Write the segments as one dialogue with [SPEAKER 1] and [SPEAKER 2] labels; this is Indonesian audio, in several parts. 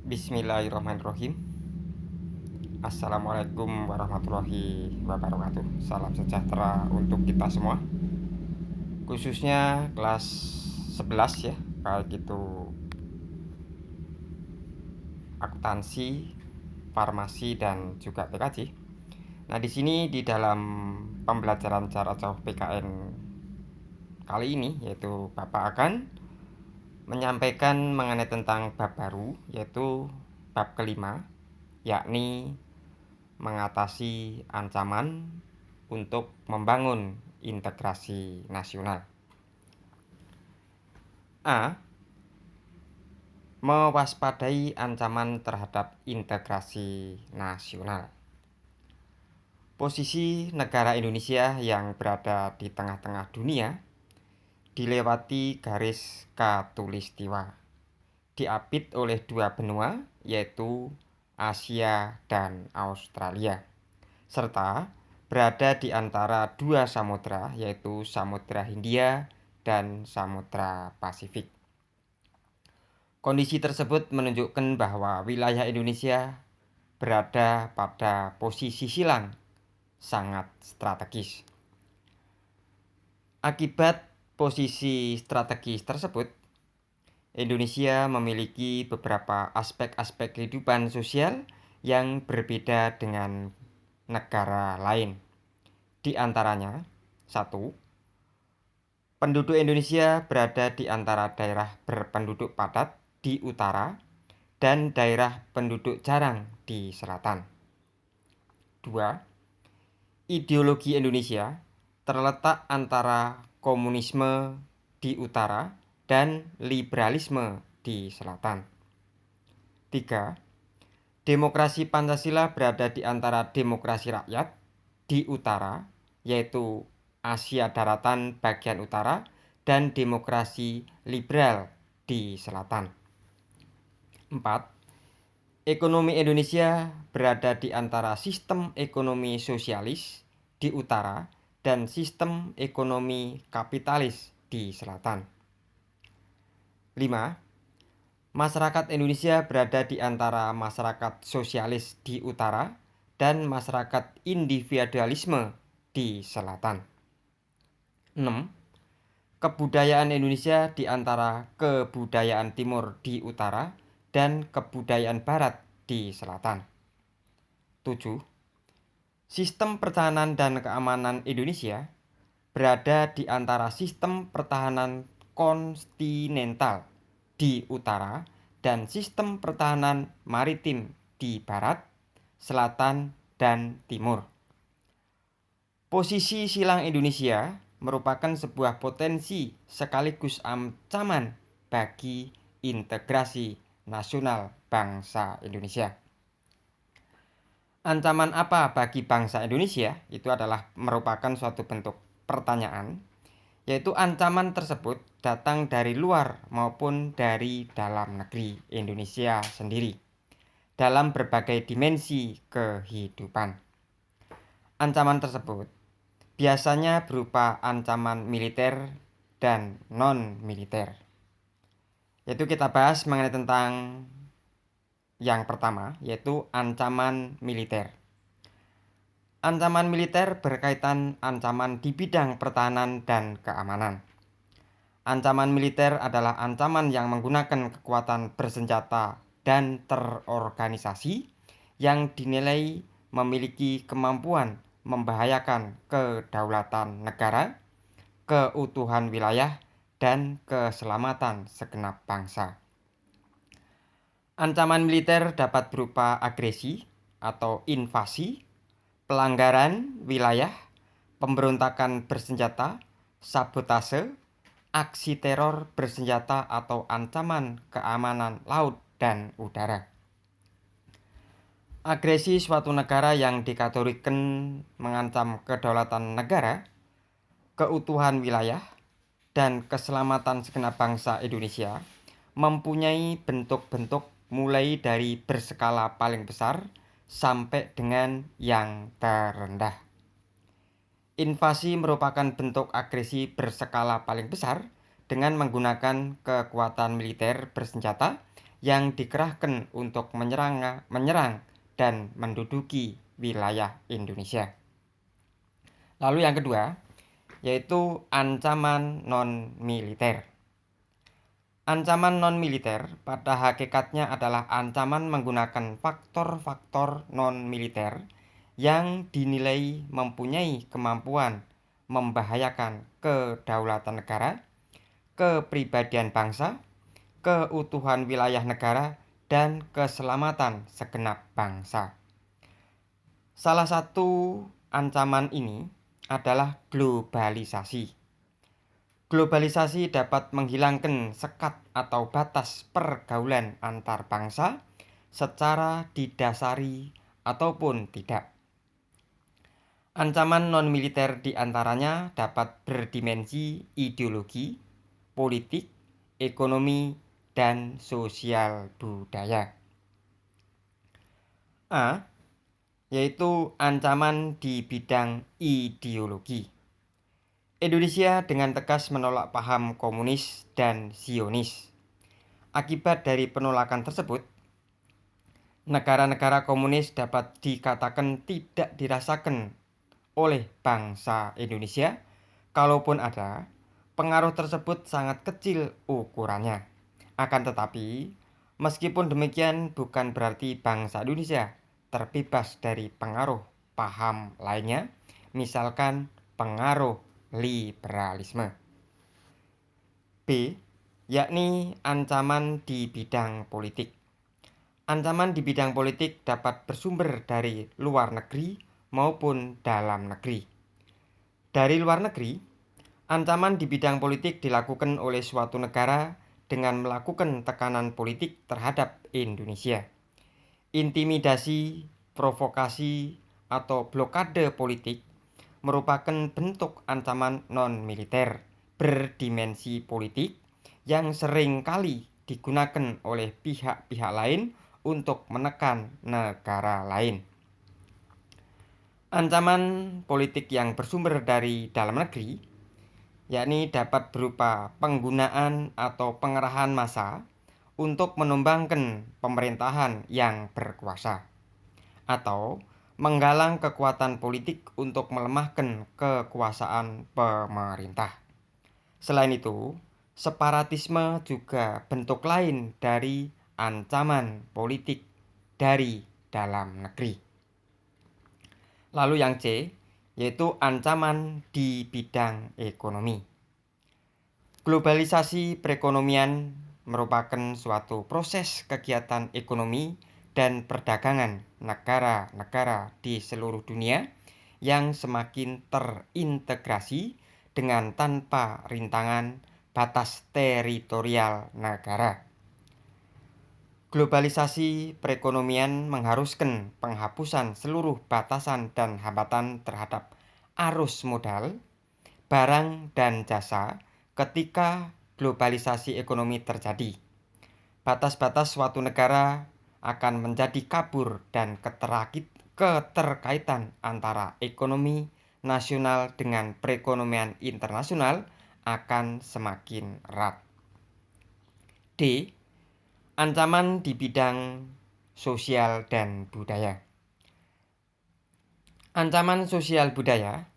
[SPEAKER 1] Bismillahirrahmanirrahim. Assalamualaikum warahmatullahi wabarakatuh. Salam sejahtera untuk kita semua, khususnya kelas 11 ya, baik itu akuntansi, farmasi dan juga PKJ. Nah, di sini di dalam pembelajaran jarak jauh PKN kali ini, yaitu Bapak akan menyampaikan mengenai tentang bab baru, yaitu bab kelima, yakni mengatasi ancaman untuk membangun integrasi nasional. A. Mewaspadai ancaman terhadap integrasi nasional. Posisi negara Indonesia yang berada di tengah-tengah dunia dilewati garis khatulistiwa, diapit oleh dua benua, yaitu Asia dan Australia, serta berada di antara dua samudra, yaitu Samudra Hindia dan Samudra Pasifik. Kondisi tersebut menunjukkan bahwa wilayah Indonesia berada pada posisi silang sangat strategis. Akibat posisi strategis tersebut, Indonesia memiliki beberapa aspek-aspek kehidupan sosial yang berbeda dengan negara lain. Di antaranya, 1. Penduduk Indonesia berada di antara daerah berpenduduk padat di utara dan daerah penduduk jarang di selatan. 2. Ideologi Indonesia terletak antara komunisme di utara dan liberalisme di selatan. 3. Demokrasi Pancasila berada di antara demokrasi rakyat di utara, yaitu Asia Daratan bagian utara, dan demokrasi liberal di selatan. 4. Ekonomi Indonesia berada di antara sistem ekonomi sosialis di utara dan sistem ekonomi kapitalis di selatan. 5. Masyarakat Indonesia berada di antara masyarakat sosialis di utara dan masyarakat individualisme di selatan. 6. Kebudayaan Indonesia di antara kebudayaan timur di utara dan kebudayaan barat di selatan. 7. Sistem pertahanan dan keamanan Indonesia berada di antara sistem pertahanan kontinental di utara dan sistem pertahanan maritim di barat, selatan, dan timur. Posisi silang Indonesia merupakan sebuah potensi sekaligus ancaman bagi integrasi nasional bangsa Indonesia. Ancaman apa bagi bangsa Indonesia? Itu adalah merupakan suatu bentuk pertanyaan, yaitu ancaman tersebut datang dari luar maupun dari dalam negeri Indonesia sendiri dalam berbagai dimensi kehidupan. Ancaman tersebut biasanya berupa ancaman militer dan non-militer. Yaitu kita bahas mengenai tentang yang pertama, yaitu ancaman militer. Ancaman militer berkaitan ancaman di bidang pertahanan dan keamanan. Ancaman militer adalah ancaman yang menggunakan kekuatan bersenjata dan terorganisasi yang dinilai memiliki kemampuan membahayakan kedaulatan negara, keutuhan wilayah, dan keselamatan segenap bangsa. Ancaman militer dapat berupa agresi atau invasi, pelanggaran wilayah, pemberontakan bersenjata, sabotase, aksi teror bersenjata, atau ancaman keamanan laut dan udara. Agresi suatu negara yang dikategorikan mengancam kedaulatan negara, keutuhan wilayah, dan keselamatan segenap bangsa Indonesia mempunyai bentuk-bentuk mulai dari berskala paling besar sampai dengan yang terendah. Invasi merupakan bentuk agresi berskala paling besar dengan menggunakan kekuatan militer bersenjata yang dikerahkan untuk menyerang dan menduduki wilayah Indonesia. Lalu yang kedua, yaitu ancaman non-militer. Ancaman non-militer pada hakikatnya adalah ancaman menggunakan faktor-faktor non-militer yang dinilai mempunyai kemampuan membahayakan kedaulatan negara, kepribadian bangsa, keutuhan wilayah negara, dan keselamatan segenap bangsa. Salah satu ancaman ini adalah globalisasi. Globalisasi dapat menghilangkan sekat atau batas pergaulan antar bangsa secara didasari ataupun tidak. Ancaman non-militer diantaranya dapat berdimensi ideologi, politik, ekonomi, dan sosial budaya. A. Yaitu ancaman di bidang ideologi. Indonesia dengan tegas menolak paham komunis dan Zionis. Akibat dari penolakan tersebut, negara-negara komunis dapat dikatakan tidak dirasakan oleh bangsa Indonesia. Kalaupun ada, pengaruh tersebut sangat kecil ukurannya. Akan tetapi, meskipun demikian bukan berarti bangsa Indonesia terbebas dari pengaruh paham lainnya, misalkan pengaruh liberalisme. B. Yakni ancaman di bidang politik. Ancaman di bidang politik dapat bersumber dari luar negeri maupun dalam negeri. Dari luar negeri, ancaman di bidang politik dilakukan oleh suatu negara dengan melakukan tekanan politik terhadap Indonesia. Intimidasi, provokasi, atau blokade politik merupakan bentuk ancaman non-militer berdimensi politik yang sering kali digunakan oleh pihak-pihak lain untuk menekan negara lain. Ancaman politik yang bersumber dari dalam negeri, yakni dapat berupa penggunaan atau pengerahan massa untuk menumbangkan pemerintahan yang berkuasa, atau menggalang kekuatan politik untuk melemahkan kekuasaan pemerintah. Selain itu, separatisme juga bentuk lain dari ancaman politik dari dalam negeri. Lalu yang C, yaitu ancaman di bidang ekonomi. Globalisasi perekonomian merupakan suatu proses kegiatan ekonomi dan perdagangan negara-negara di seluruh dunia yang semakin terintegrasi dengan tanpa rintangan batas teritorial negara. Globalisasi perekonomian mengharuskan penghapusan seluruh batasan dan hambatan terhadap arus modal, barang, dan jasa ketika globalisasi ekonomi terjadi. Batas-batas suatu negara akan menjadi kabur dan keterkaitan antara ekonomi nasional dengan perekonomian internasional akan semakin erat. D. Ancaman di bidang sosial dan budaya. Ancaman sosial budaya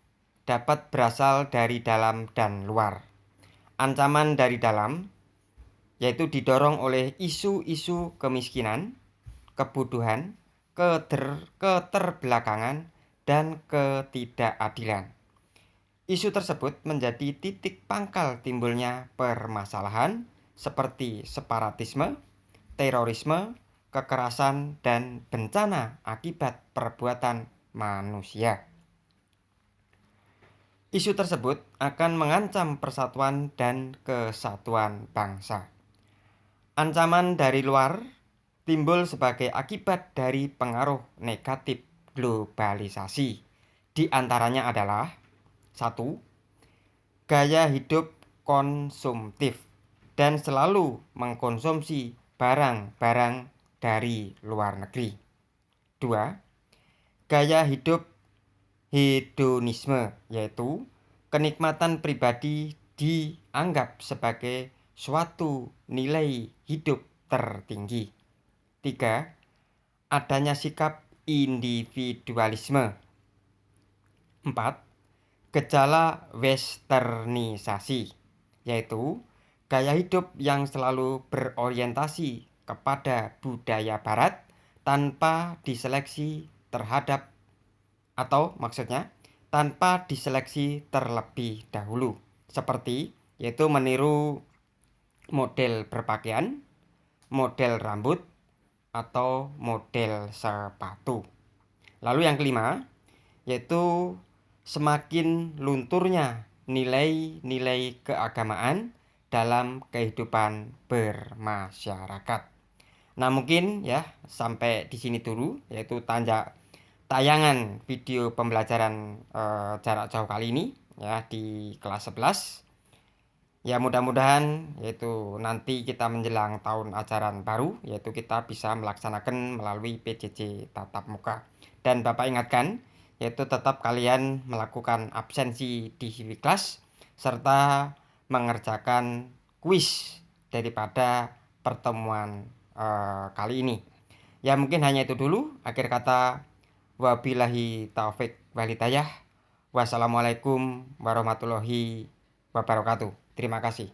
[SPEAKER 1] dapat berasal dari dalam dan luar. Ancaman dari dalam yaitu didorong oleh isu-isu kemiskinan, kebutuhan, keterbelakangan, dan ketidakadilan. Isu tersebut menjadi titik pangkal timbulnya permasalahan seperti separatisme, terorisme, kekerasan, dan bencana akibat perbuatan manusia. Isu tersebut akan mengancam persatuan dan kesatuan bangsa. Ancaman dari luar timbul sebagai akibat dari pengaruh negatif globalisasi. Di antaranya adalah 1. Gaya hidup konsumtif dan selalu mengkonsumsi barang-barang dari luar negeri. 2. Gaya hidup hedonisme, yaitu kenikmatan pribadi dianggap sebagai suatu nilai hidup tertinggi. 3. Adanya sikap individualisme. 4. Gejala westernisasi, yaitu gaya hidup yang selalu berorientasi kepada budaya barat tanpa diseleksi terhadap atau maksudnya tanpa diseleksi terlebih dahulu, seperti yaitu meniru model berpakaian, model rambut, atau model sepatu. Lalu yang kelima, yaitu semakin lunturnya nilai-nilai keagamaan dalam kehidupan bermasyarakat. Nah, mungkin ya sampai di sini dulu, yaitu tayangan video pembelajaran jarak jauh kali ini ya di kelas 11. Ya, mudah-mudahan yaitu nanti kita menjelang tahun ajaran baru, yaitu kita bisa melaksanakan melalui PJJ tatap muka. Dan Bapak ingatkan, yaitu tetap kalian melakukan absensi di kelas serta mengerjakan kuis daripada pertemuan kali ini. Ya, mungkin hanya itu dulu. Akhir kata, wabillahi taufik walhidayah. Wassalamualaikum warahmatullahi wabarakatuh. Terima kasih.